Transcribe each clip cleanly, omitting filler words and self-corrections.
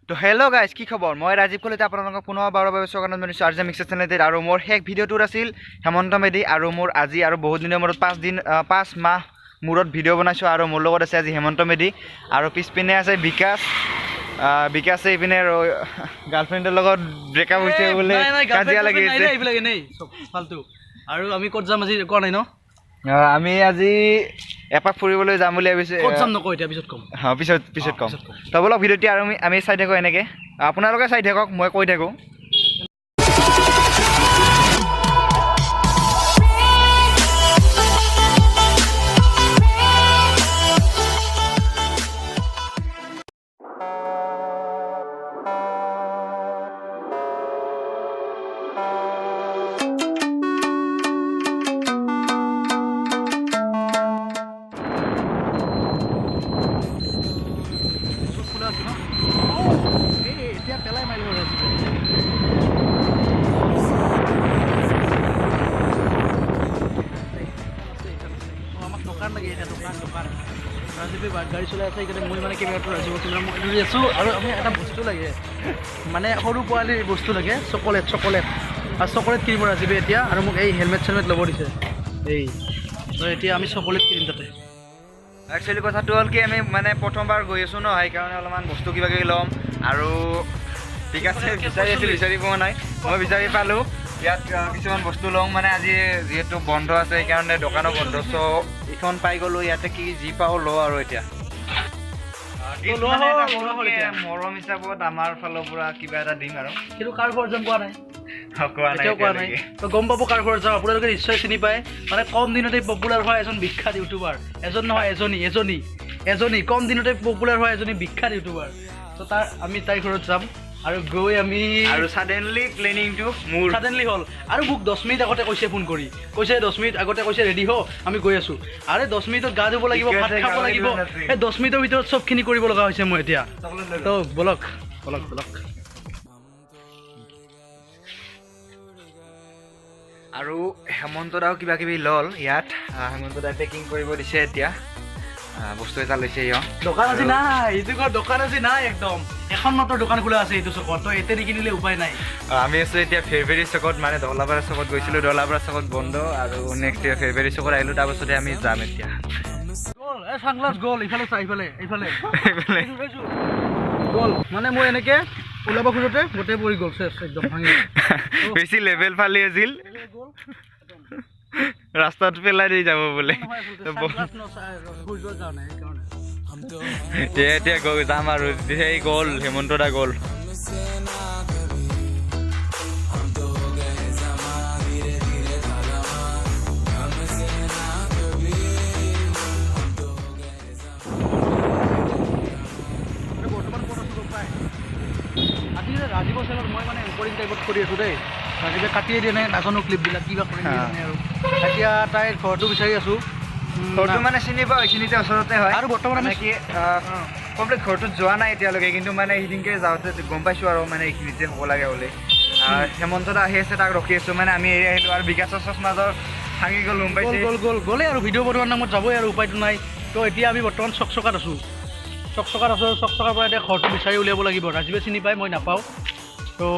তো hello' guys কি খবৰ মই ৰাজীৱ কলিতা আপোনালোকক পুনৰ বাৰৰ বাবে স্বাগতম জনাইছোঁ আৰ্জে মিক্সাৰ চেনেলটিত আৰু মোৰ শেষ ভিডিঅ'টোত আছিল হেমন্ত মেধি আৰু মোৰ আজি আৰু বহুত দিনৰ মূৰত 5 মাহ মূৰত ভিডিঅ' বনাইছোঁ আৰু মোৰ লগত আছে আজি হেমন্ত মেধি আৰু পিছপিনে আছে বিকাশে ইপিনে গাৰ্লফ্ৰেণ্ডৰ লগত ব্ৰেকআপ হৈছে বোলে কাজিয়া লাগি আছে এইবিলাক এনেই চব ফালতু আৰু আমি ক'ত যাম আজি কোৱা নাই ন আমি আজি এপাক ফুৰিবলৈ যাম বুলি ভাবিছোঁ ক'ত যাম নকওঁ এতিয়া পিছত ক'ম পিছত ক'ম তো বলক ভিডিঅ'টি আৰু আমি চাই থাকোঁ এনেকৈ আপোনালোকে চাই থাকক মই কৈ থাকোঁ পেলাই মাৰিব আমাক দোকান লাগে এতিয়া দোকান ৰাজীৱে গাড়ী চলাই আছে সেইকাৰণে মই মানে কেমেৰাটো ৰাজীৱৰ কেমেৰা মই ধৰি আছোঁ আৰু আমি এটা বস্তু লাগে মানে সৰু পোৱালীৰ বস্তু লাগে চকলেট আৰু চকলেট কিনিব ৰাজীৱে এতিয়া আৰু মোক এই হেলমেট ল'ব দিছে এই এতিয়া আমি চকলেট কিনিম তাতে একচুৱেলি কথাটো হ'ল কি আমি মানে প্ৰথমবাৰ গৈ আছোঁ ন সেইকাৰণে অলপমান বস্তু কিবা কিবি ল'ম আৰু ঠিক আছে বিচাৰি পোৱা নাই মই বিচাৰি পালোঁ ইয়াত কিছুমান বস্তু ল'ম মানে আজি যিহেতু বন্ধ আছে সেইকাৰণে দোকানো বন্ধ চ' এইখন পাই গ'লোঁ ইয়াতে কি যি পাওঁ লওঁ আৰু এতিয়া মৰম হিচাপত আমাৰ ফালৰ পৰা কিবা এটা দিম আৰু কিন্তু কাৰ ঘৰত যাম কোৱা নাই তো গম পাব কাৰ ঘৰত যাওঁ আপোনালোকে নিশ্চয় চিনি পায় মানে কম দিনতে পপুলাৰ হোৱা এজন বিখ্যাত ইউটিউবাৰ এজন নহয় এজনী কম দিনতে পপুলাৰ হোৱা এজনী বিখ্যাত ইউটিউবাৰ তো আমি তাইৰ ঘৰত যাম আৰু গৈ আমি আৰু ছাডেনলি প্লেনিংটো মোৰ ছাডেনলি হ'ল আৰু মোক 10 মিনিট আগতে কৈছে ফোন কৰি 10 মিনিট আগতে কৈছে ৰেডি হ আমি গৈ আছোঁ আৰে 10 মিনিটত গা ধুব লাগিব ভাত খাব লাগিব এই 10 মিনিটৰ ভিতৰত চবখিনি কৰিব লগা হৈছে মই এতিয়া তো বলক আৰু হেমন্ত দাও কিবা কিবি ল'ল ইয়াত হেমন্ত দাই পেকিং কৰিব দিছে এতিয়া বস্তু এটা লৈছে দোকান আজি নাই দোকান আজি নাই একদম এখন মাত্ৰ দোকান খোলা আছে এইটো চকত তো এতে নিকিনিলে উপায় নাই আমি আছোঁ এতিয়া ফেব্ৰুৱাৰী চকত মানে দহলাপাৰা চকত গৈছিলোঁ দহলাপাৰা চকত বন্ধ আৰু নেক্সট ফেব্ৰুৱাৰী চকত আহিলোঁ তাৰপাছতে আমি যাম এতিয়া গ'ল ইফালে চা ইফালে গ'ল মানে মই এনেকে ওলাব খোজোতে গোটেই পৰি গ'ল একদম ভাঙি বেছি লেভেল ফালি আছিল ৰাস্তাত পেলাই দি যাব বোলে এতিয়া যাম আৰু সেই গ'ল হেমন্ত দা গ'ল ৰাজীৱৰ চেনেলত মই মানে এংকৰিং টাইপত কৰি আছোঁ দেই ৰাজীৱে কাটিয়ে দিয়ে নাই নাজানো ক্লিপবিলাক কিবা কৰি দিয়ে আৰু এতিয়া তাইৰ ঘৰটো বিচাৰি আছোঁ ঘৰটো মানে চিনি পাওঁ এইখিনিতে ওচৰতে হয় আৰু বৰ্তমান আমি কি কমপ্লিট ঘৰটোত যোৱা নাই এতিয়ালৈকে কিন্তু মানে সেইদিনকে যাওঁতে গম পাইছোঁ আৰু মানে এইখিনিতে হ'ব লাগে বুলি হেমন্ত দা আহি আছে তাক ৰখি আছোঁ মানে আমি এৰি আহিলোঁ আৰু বিকাশৰ মাজৰ ভাঙি গ'ল গম পাইছে গ'লে আৰু ভিডিঅ' বনোৱাৰ নামত যাবই আৰু উপায়টো নাই তো এতিয়া আমি বৰ্তমান চকচকাত আছোঁ চকচকাৰ পৰা এতিয়া ঘৰটো বিচাৰি উলিয়াব লাগিব ৰাজীৱে চিনি পায় মই নাপাওঁ তো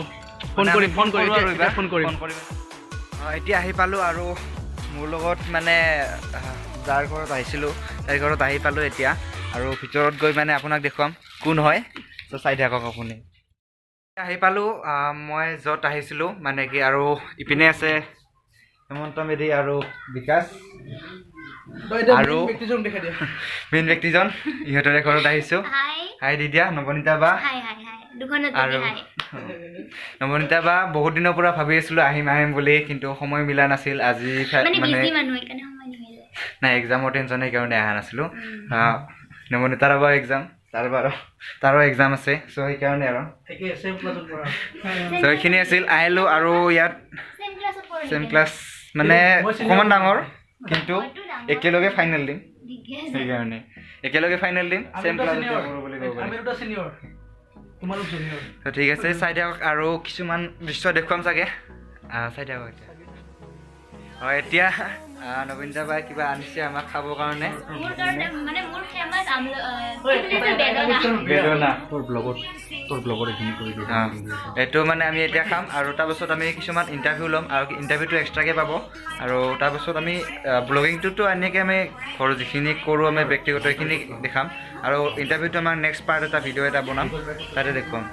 ফোন কৰিম এতিয়া আহি পালোঁ আৰু মোৰ লগত মানে যাৰ ঘৰত আহিছিলোঁ তাইৰ ঘৰত আহি পালোঁ এতিয়া আৰু ভিতৰত গৈ মানে আপোনাক দেখুৱাম কোন হয় তো চাই থাকক আপুনি আহি পালোঁ মই য'ত আহিছিলোঁ মানে কি আৰু ইপিনে আছে হেমন্ত মেধি আৰু বিকাশ আৰু মেইন ব্যক্তিজন ইহঁতৰে ঘৰত আহিছোঁ হাই দিদিয়া নৱনীতা বা আৰু নৱনীতা বা বহুত দিনৰ পৰা ভাবি আছিলোঁ আহিম বুলি কিন্তু সময় মিলা নাছিল আজি মানে নাই এক্সামৰ টেনশ্যন সেইকাৰণে অহা নাছিলোঁ নৱনীতাৰ বা এক্সাম তাৰো এক্সাম আছে চ' সেইকাৰণে আৰু চ' এইখিনি আছিল আহিলোঁ আৰু ইয়াত ছেম ক্লাছ মানে অকণমান ডাঙৰ কিন্তু একেলগে ফাইনেল দিম সেইকাৰণে ছেম ক্লাছতে কৰোঁ বুলি ক'ব পাৰি ঠিক আছে চাই থাকক আৰু কিছুমান দৃশ্য দেখুৱাম চাগে চাই থাকক এতিয়া নবীনতা বাই কিবা আনিছে আমাক খাবৰ কাৰণে মোৰ কাৰণে মানে মোৰ ফেমাস বেদনা তোৰ ব্লগত এইখিনি কৰি দিওঁ এইটো মানে আমি এতিয়া খাম আৰু তাৰপাছত আমি কিছুমান ইণ্টাৰভিউ ল'ম আৰু ইণ্টাৰভিউটো এক্সট্ৰাকৈ পাব আৰু তাৰপাছত আমি ব্লগিংটোতো এনেকৈ আমি ঘৰত যিখিনি কৰোঁ আমি ব্যক্তিগত সেইখিনি দেখাম আৰু ইণ্টাৰভিউটো আমাৰ নেক্সট পাৰ্ট এটা ভিডিঅ' এটা বনাম তাতে দেখুৱাম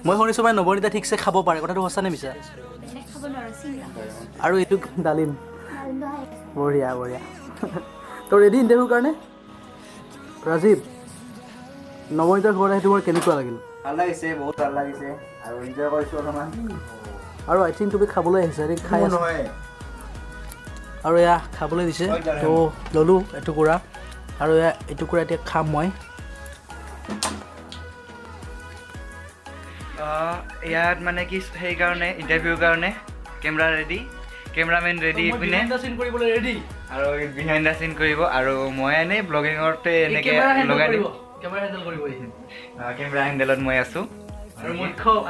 মই শুনিছোঁ মানে নৱনীতা ঠিকছে খাব পাৰে কথাটো সঁচা নে মিছা আৰু এইটো ডালিম বঢ়িয়া বঢ়িয়া তোৰ ৰেডি ইণ্টাৰভিউৰ কাৰণে ৰাজীৱ নৱনীতাৰ ঘৰত আহি তোমাৰ কেনেকুৱা লাগিল ভাল লাগিছে বহুত ভাল লাগিছে আৰু এনজয় কৰিছোঁ অলপমান আৰু আই থিংক তুমি খাবলৈ আহিছা খাই আছা আৰু এয়া খাবলৈ দিছে তো ল'লোঁ এটুকুৰা আৰু এয়া এটুকুৰা এতিয়া খাম মই ইয়াত মানে কি সেইকাৰণে ইণ্টাৰভিউৰ কাৰণে কেমেৰা ৰেডি কেমেৰামেন ৰেডি ইপিনে কৰিবলৈ ৰেডি আৰু বিহাইণ্ড দ্য চিন কৰিব আৰু মই এনেই ব্লগিঙতে এনেকৈ লগাই দিম কেমেৰা হেণ্ডেল কৰিব কেমেৰা হেণ্ডেলত মই আছোঁ আৰু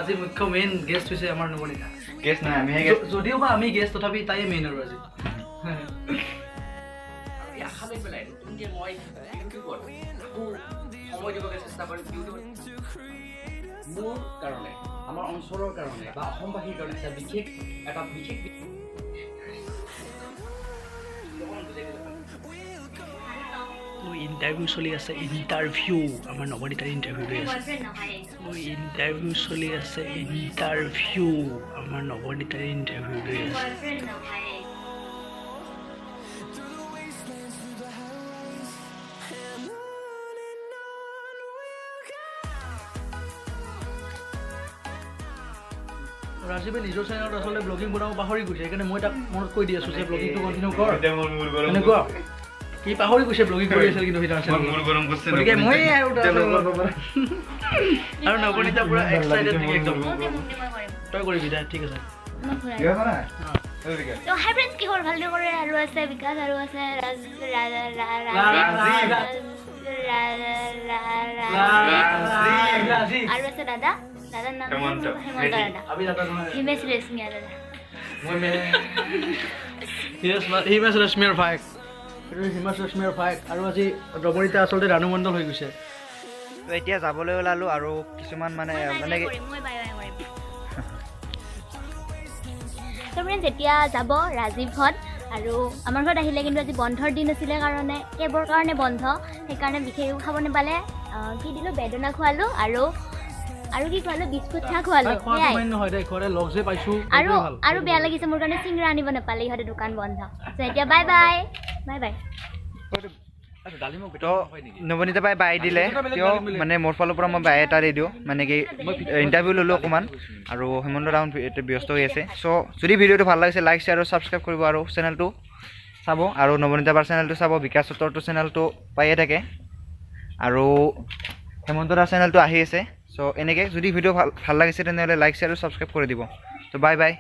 আজি মুখ্য মেইন গেষ্ট হৈছে আমাৰ নৱনীতা কেছ নাই আমি যদিও বা আমি গেষ্ট তথাপি তাইয়ে মেইন আৰু আজি মোৰ কাৰণে আমাৰ অঞ্চলৰ কাৰণে বা অসমবাসীৰ কাৰণে এটা বিশেষ ইণ্টাৰভিউ চলি আছে ইণ্টাৰভিউ আমাৰ নৱনীতাৰ ইণ্টাৰভিউ লৈ আছে ইণ্টাৰভিউ চলি আছে ইণ্টাৰভিউ আমাৰ নৱনীতাৰ ইণ্টাৰভিউ লৈ আছে ৰাজীৱে নিজৰ চেনেলত আচলতে ব্লগিং বনাব পাহৰি গৈছে সেইকাৰণে মই তাক মনত কৈ দি আছোঁ যে ব্লগিংটো কণ্টিনিউ কৰ এনেকুৱা সি পাহৰি গৈছে ব্লগিং কৰি আছিল কিন্তু গতিকে মই আৰু নৱনীতা পুৰা এক্সাইটেড একদম তই কৰিবি দে ঠিক আছে তো হাই ফ্ৰেণ্ডছ কি খবৰ ভালদৰে কৰে আৰু আছে বিকাশ আৰু আছে আৰু আছে দাদা দাদাৰ নাম হেমন্ত দাদা হিমেশ ৰেশমিয়া দাদা হিমেশ ৰেশমিয়াৰ ভায়েক হিমেশ ৰেশমিয়াৰ ভায়েক আৰু আজি নৱনীতা আচলতে ৰাণু মণ্ডল হৈ গৈছে এতিয়া যাবলৈ ওলালোঁ আৰু কিছুমান মানে তো ফ্ৰেণ্ডছ এতিয়া যাব ৰাজীৱহঁত আৰু আমাৰ ঘৰত আহিলে কিন্তু আজি বন্ধৰ দিন আছিলে কাৰণে কেবৰ কাৰণে বন্ধ সেইকাৰণে বিশেষ খাব নাপালে কি দিলোঁ বেদনা খোৱালোঁ আৰু কি খোৱালোঁ বিস্কুট চাহ খোৱালোঁ আৰু বেয়া লাগিছে মোৰ কাৰণে চিংৰা আনিব নাপালে ইহঁতে দোকান বন্ধ চ' এতিয়া বাই বাই বাই বাই তো নৱনীতা বাই বাই দিলে কিয় মানে মোৰ ফালৰ পৰা মই বাই এটা দি দিওঁ মানে কি ইণ্টাৰভিউ ল'লোঁ অকণমান আৰু হেমন্ত ডাউন এতিয়া ব্যস্ত হৈ আছে চ' যদি ভিডিঅ'টো ভাল লাগিছে লাইক শ্বেয়াৰ আৰু ছাবস্ক্ৰাইব কৰিব আৰু চেনেলটো চাব আৰু নৱনীতা বাৰ চেনেলটো চাব বিকাশ চতৰটো চেনেলটো পায়ে থাকে আৰু হেমন্ত দাৰ চেনেলটো আহি আছে চ' এনেকৈ যদি ভিডিঅ' ভাল লাগিছে তেনেহ'লে লাইক শ্বেয়াৰ আৰু ছাবস্ক্ৰাইব কৰি দিব ত' বাই বাই